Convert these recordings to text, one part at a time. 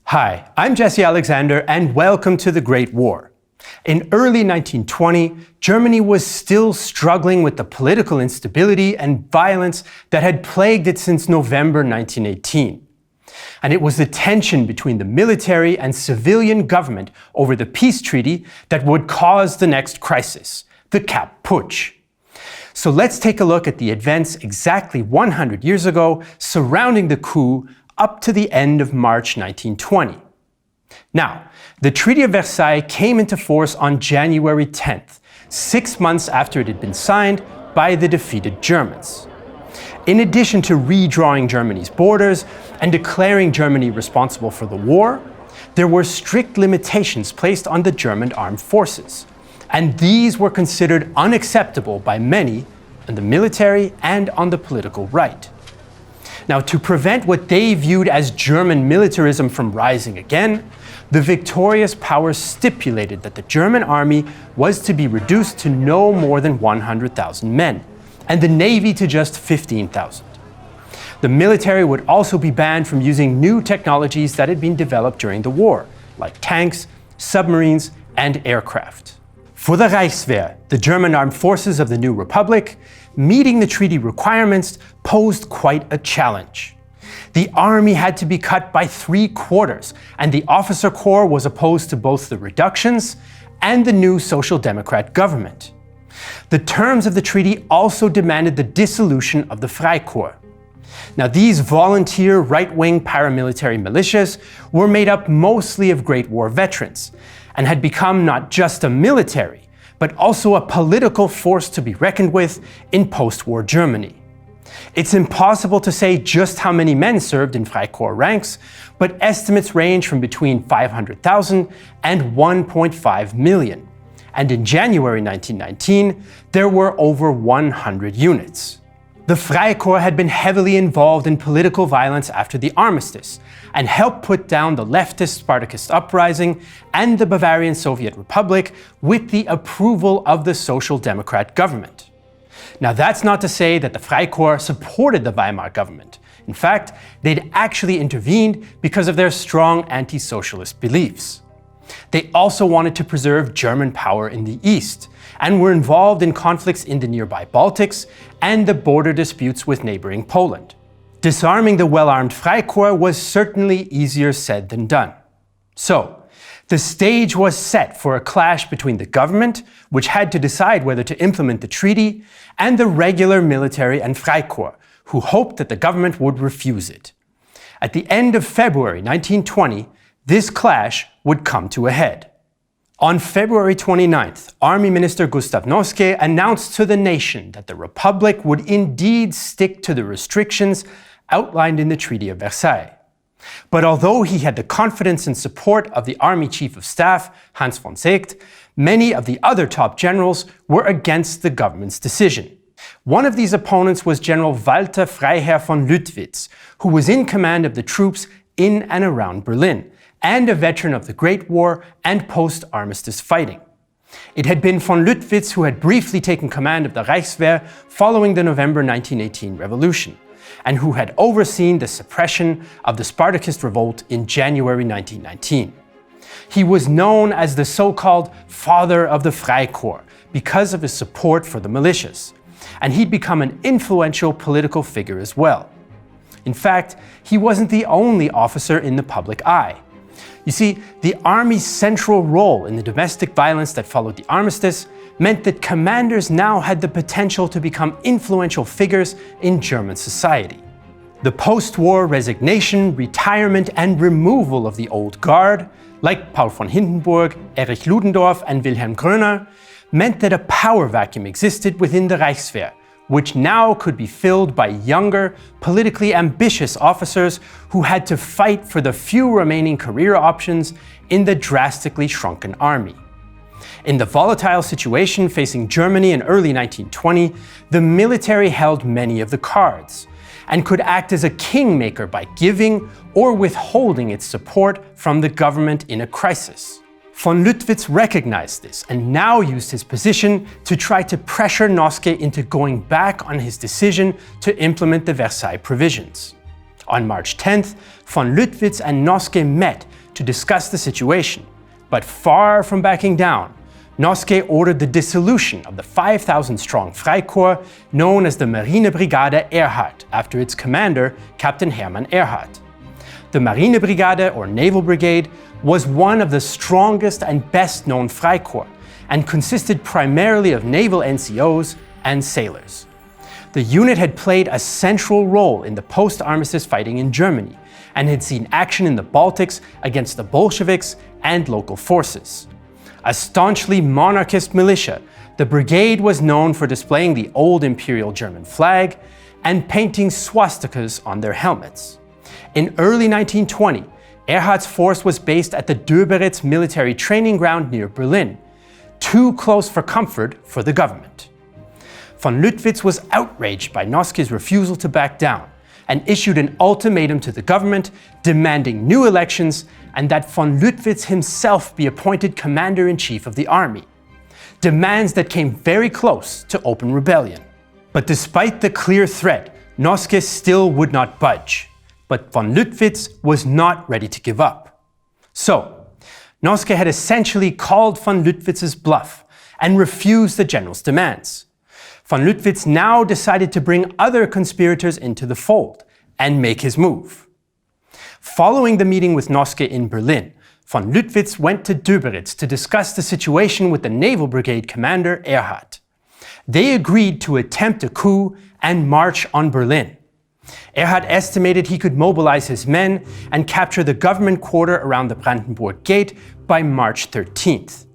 Hi, I'm Jesse Alexander and welcome to the Great War. In early 1920, Germany was still struggling with the political instability and violence that had plagued it since November 1918. And it was the tension between the military and civilian government over the peace treaty that would cause the next crisis, the Kapp Putsch. So let's take a look at the events exactly 100 years ago surrounding the coup up to the end of March 1920. Now, the Treaty of Versailles came into force on January 10th, 6 months after it had been signed by the defeated Germans. In addition to redrawing Germany's borders and declaring Germany responsible for the war, there were strict limitations placed on the German armed forces, and these were considered unacceptable by many in the military and on the political right. Now, to prevent what they viewed as German militarism from rising again, the victorious powers stipulated that the German army was to be reduced to no more than 100,000 men, and the navy to just 15,000. The military would also be banned from using new technologies that had been developed during the war, like tanks, submarines, and aircraft. For the Reichswehr, the German armed forces of the new Republic, meeting the treaty requirements posed quite a challenge. The army had to be cut by 3/4, and the officer corps was opposed to both the reductions and the new Social Democrat government. The terms of the treaty also demanded the dissolution of the Freikorps. Now, these volunteer right-wing paramilitary militias were made up mostly of Great War veterans, and had become not just a military, but also a political force to be reckoned with in post-war Germany. It's impossible to say just how many men served in Freikorps ranks, but estimates range from between 500,000 and 1.5 million. And in January 1919, there were over 100 units. The Freikorps had been heavily involved in political violence after the armistice, and helped put down the leftist Spartacist uprising and the Bavarian Soviet Republic with the approval of the Social Democrat government. Now, that's not to say that the Freikorps supported the Weimar government. In fact, they'd actually intervened because of their strong anti-socialist beliefs. They also wanted to preserve German power in the east, and were involved in conflicts in the nearby Baltics and the border disputes with neighboring Poland. Disarming the well-armed Freikorps was certainly easier said than done. So, the stage was set for a clash between the government, which had to decide whether to implement the treaty, and the regular military and Freikorps, who hoped that the government would refuse it. At the end of February 1920, this clash would come to a head. On February 29th, Army Minister Gustav Noske announced to the nation that the Republic would indeed stick to the restrictions outlined in the Treaty of Versailles. But although he had the confidence and support of the Army Chief of Staff, Hans von Seeckt, many of the other top generals were against the government's decision. One of these opponents was General Walter Freiherr von Ludwig, who was in command of the troops in and around Berlin, and a veteran of the Great War and post-armistice fighting. It had been von Ludwig who had briefly taken command of the Reichswehr following the November 1918 revolution, and who had overseen the suppression of the Spartacist revolt in January 1919. He was known as the so-called father of the Freikorps because of his support for the militias, and he'd become an influential political figure as well. In fact, he wasn't the only officer in the public eye. You see, the Army's central role in the domestic violence that followed the armistice meant that commanders now had the potential to become influential figures in German society. The post-war resignation, retirement, and removal of the old guard, like Paul von Hindenburg, Erich Ludendorff, and Wilhelm Gröner, meant that a power vacuum existed within the Reichswehr, which now could be filled by younger, politically ambitious officers who had to fight for the few remaining career options in the drastically shrunken army. In the volatile situation facing Germany in early 1920, the military held many of the cards, and could act as a kingmaker by giving or withholding its support from the government in a crisis. Von Ludwig recognized this and now used his position to try to pressure Noske into going back on his decision to implement the Versailles provisions. On March 10th, von Ludwig and Noske met to discuss the situation, but far from backing down, Noske ordered the dissolution of the 5,000-strong Freikorps known as the Marinebrigade Ehrhardt after its commander, Captain Hermann Ehrhardt. The Marinebrigade, or Naval Brigade, was one of the strongest and best-known Freikorps and consisted primarily of naval NCOs and sailors. The unit had played a central role in the post-armistice fighting in Germany and had seen action in the Baltics against the Bolsheviks and local forces. A staunchly monarchist militia, the brigade was known for displaying the old Imperial German flag and painting swastikas on their helmets. In early 1920, Ehrhardt's force was based at the Döberitz military training ground near Berlin, too close for comfort for the government. Von Lüttwitz was outraged by Noske's refusal to back down and issued an ultimatum to the government demanding new elections and that von Lüttwitz himself be appointed commander-in-chief of the army. Demands that came very close to open rebellion. But despite the clear threat, Noske still would not budge. But von Lüttwitz was not ready to give up. So, Noske had essentially called von Lüttwitz's bluff and refused the general's demands. Von Lüttwitz now decided to bring other conspirators into the fold and make his move. Following the meeting with Noske in Berlin, von Lüttwitz went to Döberitz to discuss the situation with the Naval Brigade commander Ehrhardt. They agreed to attempt a coup and march on Berlin. Ehrhardt estimated he could mobilize his men and capture the government quarter around the Brandenburg Gate by March 13th.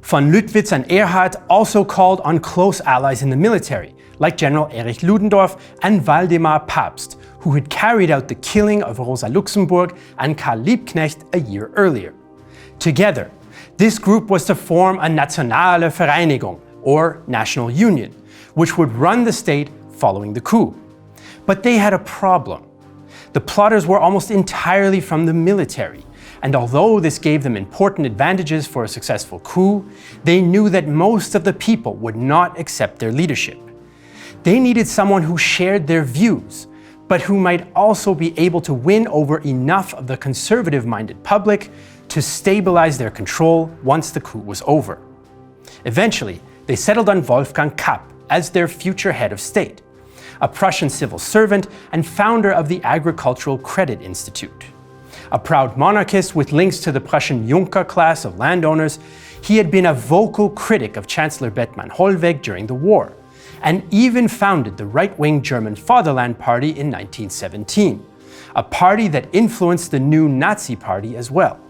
Von Lüttwitz and Ehrhardt also called on close allies in the military, like General Erich Ludendorff and Waldemar Pabst, who had carried out the killing of Rosa Luxemburg and Karl Liebknecht a year earlier. Together, this group was to form a Nationale Vereinigung, or National Union, which would run the state following the coup. But they had a problem. The plotters were almost entirely from the military, and although this gave them important advantages for a successful coup, they knew that most of the people would not accept their leadership. They needed someone who shared their views, but who might also be able to win over enough of the conservative-minded public to stabilize their control once the coup was over. Eventually, they settled on Wolfgang Kapp as their future head of state, a Prussian civil servant and founder of the Agricultural Credit Institute. A proud monarchist with links to the Prussian Junker class of landowners, he had been a vocal critic of Chancellor Bethmann Hollweg during the war, and even founded the right-wing German Fatherland Party in 1917, a party that influenced the new Nazi Party as well.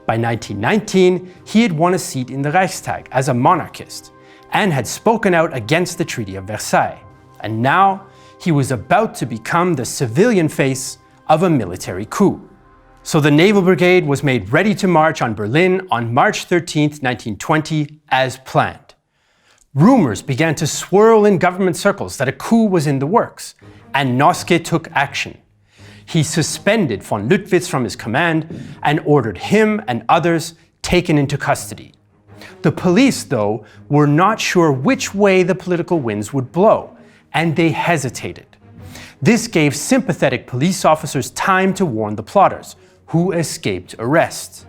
By 1919, he had won a seat in the Reichstag as a monarchist, and had spoken out against the Treaty of Versailles. And now, he was about to become the civilian face of a military coup. So the Naval Brigade was made ready to march on Berlin on March 13, 1920, as planned. Rumors began to swirl in government circles that a coup was in the works, and Noske took action. He suspended von Lüttwitz from his command and ordered him and others taken into custody. The police, though, were not sure which way the political winds would blow, and they hesitated. This gave sympathetic police officers time to warn the plotters, who escaped arrest.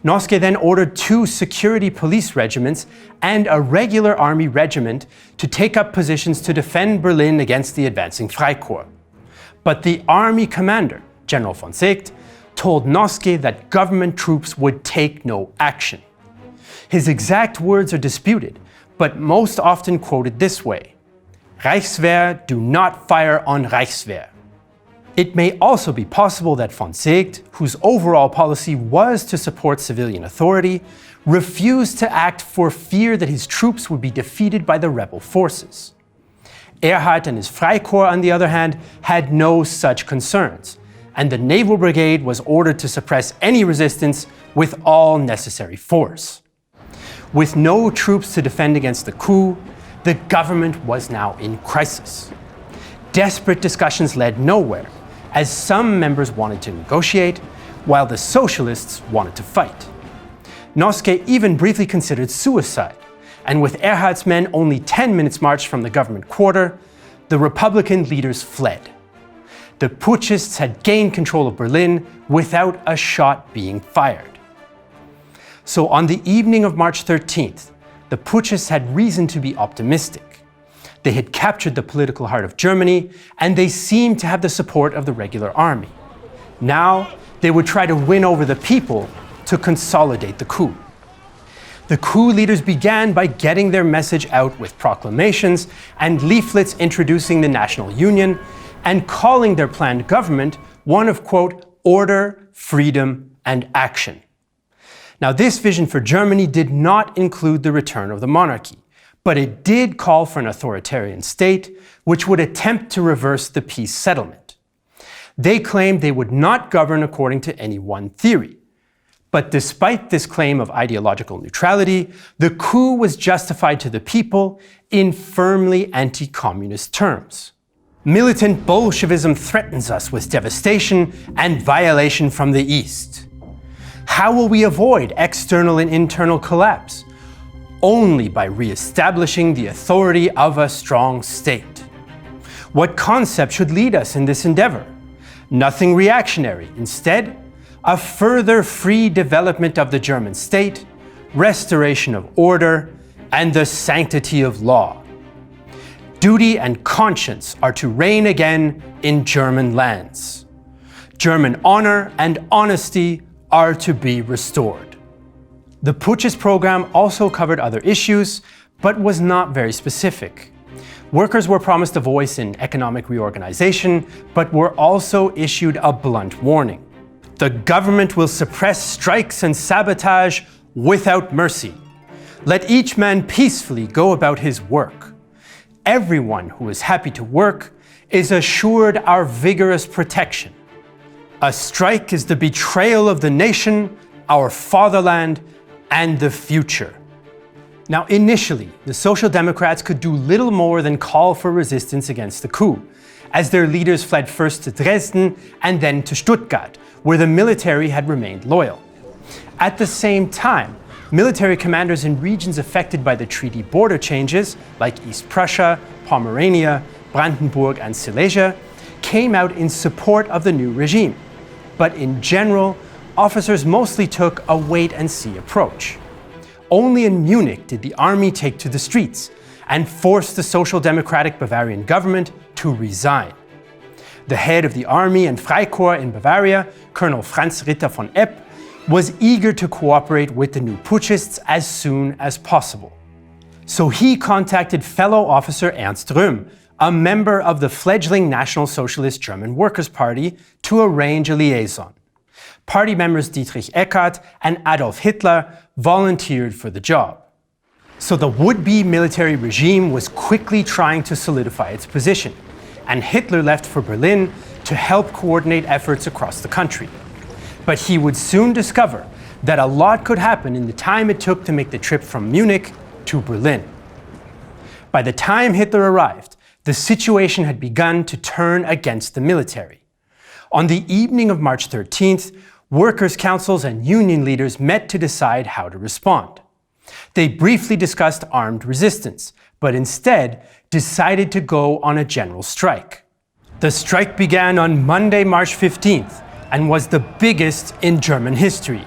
Noske then ordered 2 security police regiments and a regular army regiment to take up positions to defend Berlin against the advancing Freikorps. But the army commander, General von Seeckt, told Noske that government troops would take no action. His exact words are disputed, but most often quoted this way: Reichswehr do not fire on Reichswehr. It may also be possible that von Seeckt, whose overall policy was to support civilian authority, refused to act for fear that his troops would be defeated by the rebel forces. Ehrhardt and his Freikorps, on the other hand, had no such concerns, and the Naval Brigade was ordered to suppress any resistance with all necessary force. With no troops to defend against the coup, the government was now in crisis. Desperate discussions led nowhere, as some members wanted to negotiate, while the socialists wanted to fight. Noske even briefly considered suicide, and with Ehrhardt's men only 10 minutes' march from the government quarter, the Republican leaders fled. The putschists had gained control of Berlin without a shot being fired. So on the evening of March 13th, the putschists had reason to be optimistic. They had captured the political heart of Germany, and they seemed to have the support of the regular army. Now, they would try to win over the people to consolidate the coup. The coup leaders began by getting their message out with proclamations and leaflets introducing the National Union and calling their planned government one of, quote, order, freedom, and action. Now, this vision for Germany did not include the return of the monarchy, but it did call for an authoritarian state which would attempt to reverse the peace settlement. They claimed they would not govern according to any one theory. But despite this claim of ideological neutrality, the coup was justified to the people in firmly anti-communist terms. Militant Bolshevism threatens us with devastation and violation from the East. How will we avoid external and internal collapse? Only by re-establishing the authority of a strong state. What concept should lead us in this endeavor? Nothing reactionary. Instead, a further free development of the German state, restoration of order, and the sanctity of law. Duty and conscience are to reign again in German lands. German honor and honesty are to be restored. The putschist program also covered other issues, but was not very specific. Workers were promised a voice in economic reorganization, but were also issued a blunt warning. The government will suppress strikes and sabotage without mercy. Let each man peacefully go about his work. Everyone who is happy to work is assured our vigorous protection. A strike is the betrayal of the nation, our fatherland, and the future. Now, initially, the Social Democrats could do little more than call for resistance against the coup, as their leaders fled first to Dresden and then to Stuttgart, where the military had remained loyal. At the same time, military commanders in regions affected by the treaty border changes, like East Prussia, Pomerania, Brandenburg, and Silesia, came out in support of the new regime. But in general, officers mostly took a wait-and-see approach. Only in Munich did the army take to the streets and force the Social Democratic Bavarian government to resign. The head of the army and Freikorps in Bavaria, Colonel Franz Ritter von Epp, was eager to cooperate with the new putschists as soon as possible. So he contacted fellow officer Ernst Röhm, a member of the fledgling National Socialist German Workers' Party, to arrange a liaison. Party members Dietrich Eckart and Adolf Hitler volunteered for the job. So the would-be military regime was quickly trying to solidify its position, and Hitler left for Berlin to help coordinate efforts across the country. But he would soon discover that a lot could happen in the time it took to make the trip from Munich to Berlin. By the time Hitler arrived, the situation had begun to turn against the military. On the evening of March 13th, workers' councils and union leaders met to decide how to respond. They briefly discussed armed resistance, but instead decided to go on a general strike. The strike began on Monday, March 15th, and was the biggest in German history.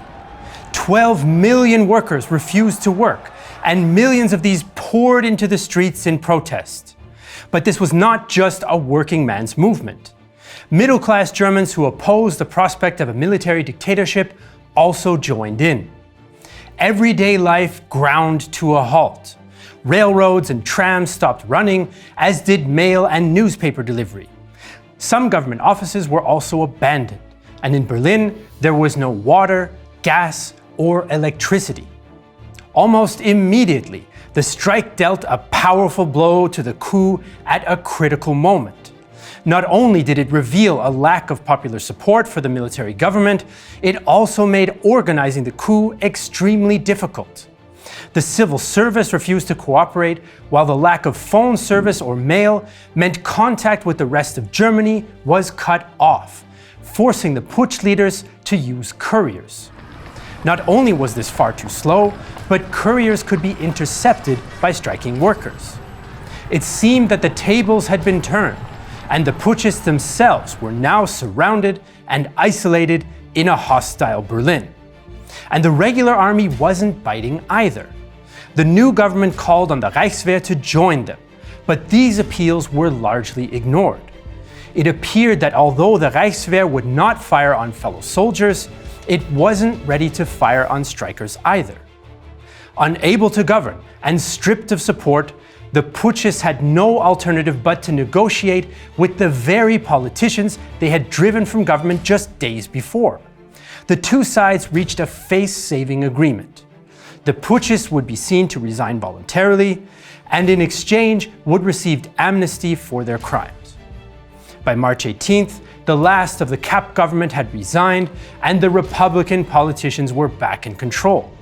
12 million workers refused to work, and millions of these poured into the streets in protest. But this was not just a working man's movement. Middle-class Germans who opposed the prospect of a military dictatorship also joined in. Everyday life ground to a halt. Railroads and trams stopped running, as did mail and newspaper delivery. Some government offices were also abandoned, and in Berlin there was no water, gas, or electricity. Almost immediately, the strike dealt a powerful blow to the coup at a critical moment. Not only did it reveal a lack of popular support for the military government, it also made organizing the coup extremely difficult. The civil service refused to cooperate, while the lack of phone service or mail meant contact with the rest of Germany was cut off, forcing the putsch leaders to use couriers. Not only was this far too slow, but couriers could be intercepted by striking workers. It seemed that the tables had been turned, and the putschists themselves were now surrounded and isolated in a hostile Berlin. And the regular army wasn't biting either. The new government called on the Reichswehr to join them, but these appeals were largely ignored. It appeared that although the Reichswehr would not fire on fellow soldiers, it wasn't ready to fire on strikers either. Unable to govern and stripped of support, the putschists had no alternative but to negotiate with the very politicians they had driven from government just days before. The two sides reached a face-saving agreement. The putschists would be seen to resign voluntarily, and in exchange would receive amnesty for their crimes. By March 18th, the last of the Kapp government had resigned, and the Republican politicians were back in control.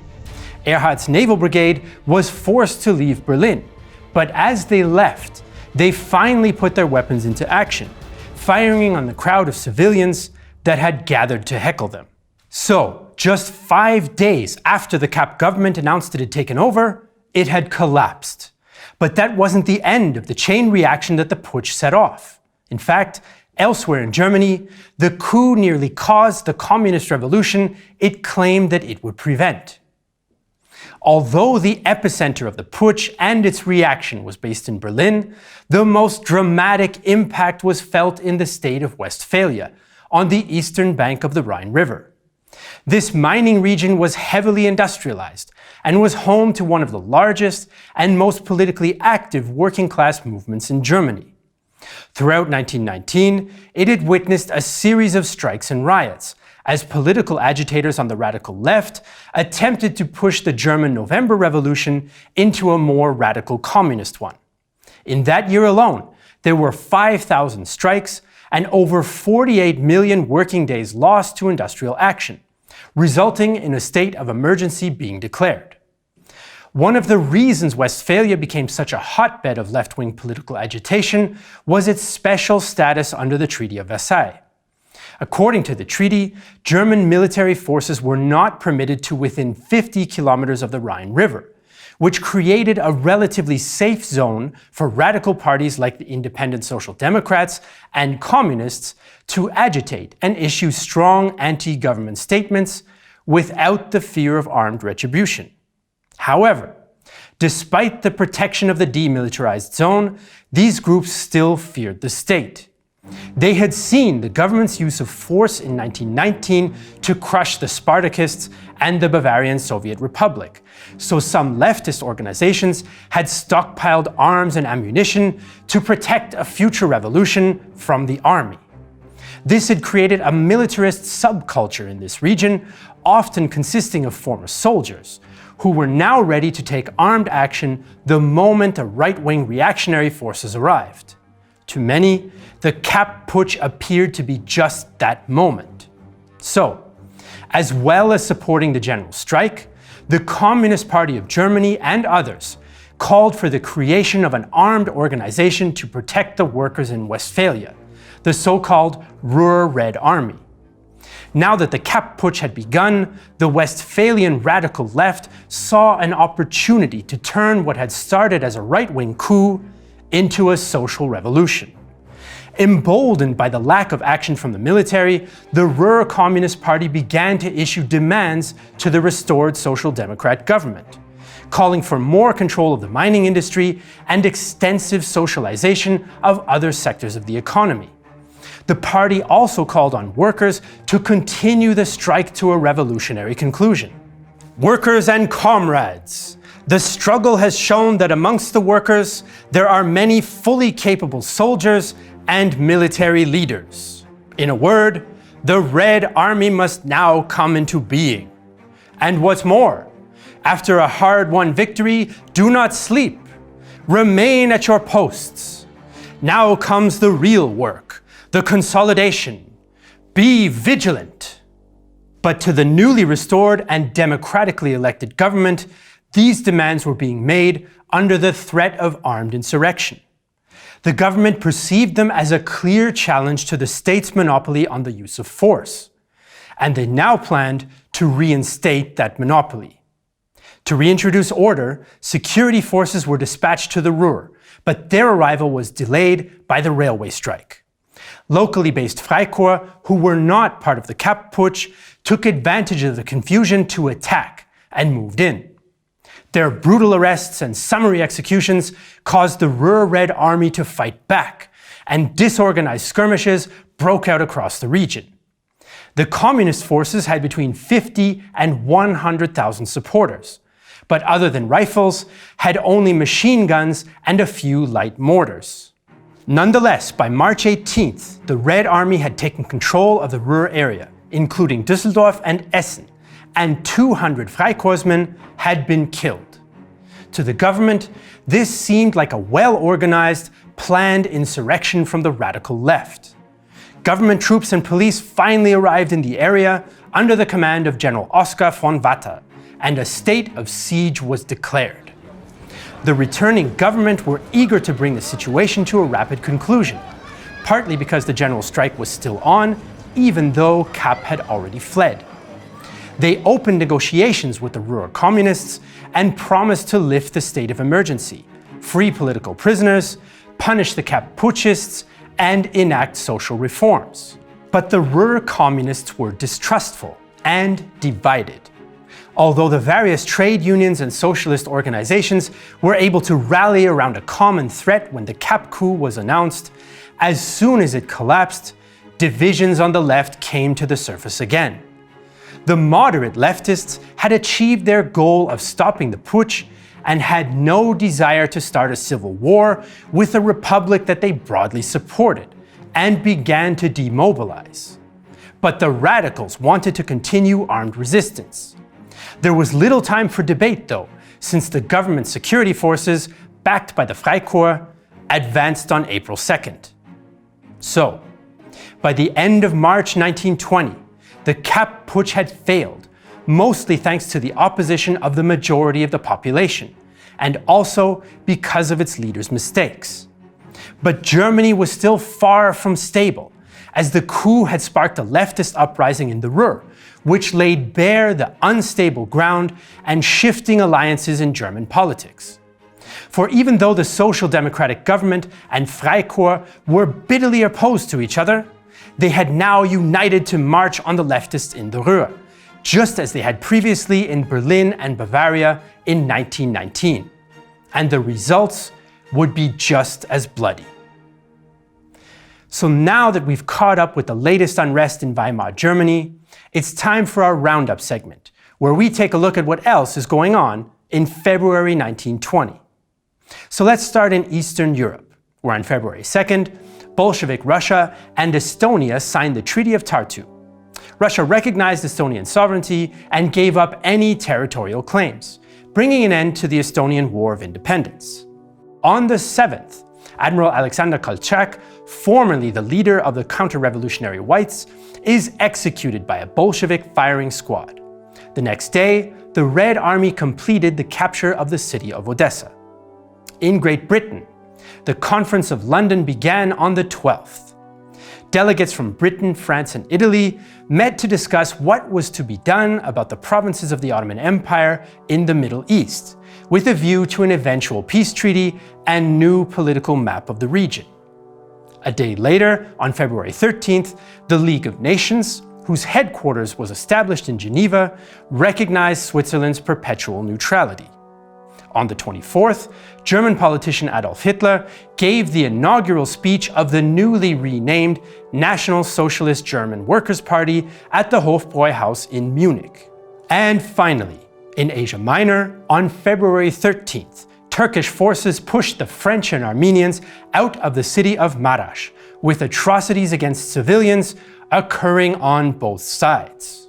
Ehrhardt's naval brigade was forced to leave Berlin, but as they left, they finally put their weapons into action, firing on the crowd of civilians that had gathered to heckle them. So, just 5 days after the Kapp government announced it had taken over, it had collapsed. But that wasn't the end of the chain reaction that the putsch set off. In fact, elsewhere in Germany, the coup nearly caused the communist revolution it claimed that it would prevent. Although the epicenter of the putsch and its reaction was based in Berlin, the most dramatic impact was felt in the state of Westphalia, on the eastern bank of the Rhine River. This mining region was heavily industrialized and was home to one of the largest and most politically active working-class movements in Germany. Throughout 1919, it had witnessed a series of strikes and riots, as political agitators on the radical left attempted to push the German November Revolution into a more radical communist one. In that year alone, there were 5,000 strikes and over 48 million working days lost to industrial action, resulting in a state of emergency being declared. One of the reasons Westphalia became such a hotbed of left-wing political agitation was its special status under the Treaty of Versailles. According to the treaty, German military forces were not permitted to within 50 kilometers of the Rhine River, which created a relatively safe zone for radical parties like the Independent Social Democrats and Communists to agitate and issue strong anti-government statements without the fear of armed retribution. However, despite the protection of the demilitarized zone, these groups still feared the state. They had seen the government's use of force in 1919 to crush the Spartakists and the Bavarian Soviet Republic, so some leftist organizations had stockpiled arms and ammunition to protect a future revolution from the army. This had created a militarist subculture in this region, often consisting of former soldiers, who were now ready to take armed action the moment the right-wing reactionary forces arrived. To many, the Kapp Putsch appeared to be just that moment. So, as well as supporting the general strike, the Communist Party of Germany and others called for the creation of an armed organization to protect the workers in Westphalia, the so-called Ruhr Red Army. Now that the Kapp Putsch had begun, the Westphalian radical left saw an opportunity to turn what had started as a right-wing coup into a social revolution. Emboldened by the lack of action from the military, the Ruhr Communist Party began to issue demands to the restored Social Democrat government, calling for more control of the mining industry and extensive socialization of other sectors of the economy. The party also called on workers to continue the strike to a revolutionary conclusion. Workers and comrades, the struggle has shown that amongst the workers, there are many fully capable soldiers and military leaders. In a word, the Red Army must now come into being. And what's more, after a hard-won victory, do not sleep. Remain at your posts. Now comes the real work, the consolidation. Be vigilant. But to the newly restored and democratically elected government, these demands were being made under the threat of armed insurrection. The government perceived them as a clear challenge to the state's monopoly on the use of force, and they now planned to reinstate that monopoly. To reintroduce order, security forces were dispatched to the Ruhr, but their arrival was delayed by the railway strike. Locally based Freikorps, who were not part of the Kapp Putsch, took advantage of the confusion to attack and moved in. Their brutal arrests and summary executions caused the Ruhr Red Army to fight back, and disorganized skirmishes broke out across the region. The communist forces had between 50 and 100,000 supporters, but other than rifles, had only machine guns and a few light mortars. Nonetheless, by March 18th, the Red Army had taken control of the Ruhr area, including Düsseldorf and Essen, and 200 Freikorpsmen had been killed. To the government, this seemed like a well-organized, planned insurrection from the radical left. Government troops and police finally arrived in the area under the command of General Oskar von Watter, and a state of siege was declared. The returning government were eager to bring the situation to a rapid conclusion, partly because the general strike was still on, even though Kapp had already fled. They opened negotiations with the Ruhr communists and promised to lift the state of emergency, free political prisoners, punish the Kapp Putschists, and enact social reforms. But the Ruhr communists were distrustful and divided. Although the various trade unions and socialist organizations were able to rally around a common threat when the Kapp coup was announced, as soon as it collapsed, divisions on the left came to the surface again. The moderate leftists had achieved their goal of stopping the putsch and had no desire to start a civil war with a republic that they broadly supported, and began to demobilize. But the radicals wanted to continue armed resistance. There was little time for debate though, since the government security forces, backed by the Freikorps, advanced on April 2nd. So, by the end of March 1920, the Kapp Putsch had failed, mostly thanks to the opposition of the majority of the population, and also because of its leaders' mistakes. But Germany was still far from stable, as the coup had sparked a leftist uprising in the Ruhr, which laid bare the unstable ground and shifting alliances in German politics. For even though the Social Democratic government and Freikorps were bitterly opposed to each other, they had now united to march on the leftists in the Ruhr, just as they had previously in Berlin and Bavaria in 1919. And the results would be just as bloody. So now that we've caught up with the latest unrest in Weimar Germany, it's time for our roundup segment, where we take a look at what else is going on in February 1920. So let's start in Eastern Europe, where on February 2nd, Bolshevik Russia and Estonia signed the Treaty of Tartu. Russia recognized Estonian sovereignty and gave up any territorial claims, bringing an end to the Estonian War of Independence. On the 7th, Admiral Alexander Kolchak, formerly the leader of the counter-revolutionary Whites, is executed by a Bolshevik firing squad. The next day, the Red Army completed the capture of the city of Odessa. In Great Britain, the Conference of London began on the 12th. Delegates from Britain, France, and Italy met to discuss what was to be done about the provinces of the Ottoman Empire in the Middle East, with a view to an eventual peace treaty and new political map of the region. A day later, on February 13th, the League of Nations, whose headquarters was established in Geneva, recognized Switzerland's perpetual neutrality. On the 24th, German politician Adolf Hitler gave the inaugural speech of the newly renamed National Socialist German Workers' Party at the Hofbräuhaus in Munich. And finally, in Asia Minor, on February 13th, Turkish forces pushed the French and Armenians out of the city of Maraş, with atrocities against civilians occurring on both sides.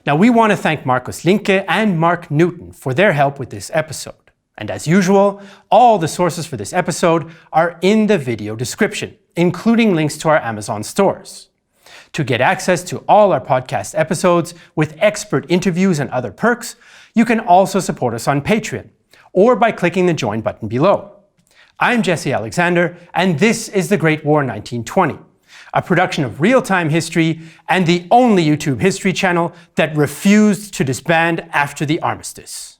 Now, we want to thank Markus Linke and Mark Newton for their help with this episode. And as usual, all the sources for this episode are in the video description, including links to our Amazon stores. To get access to all our podcast episodes with expert interviews and other perks, you can also support us on Patreon, or by clicking the join button below. I'm Jesse Alexander, and this is The Great War 1920. A production of Real-Time History and the only YouTube history channel that refused to disband after the armistice.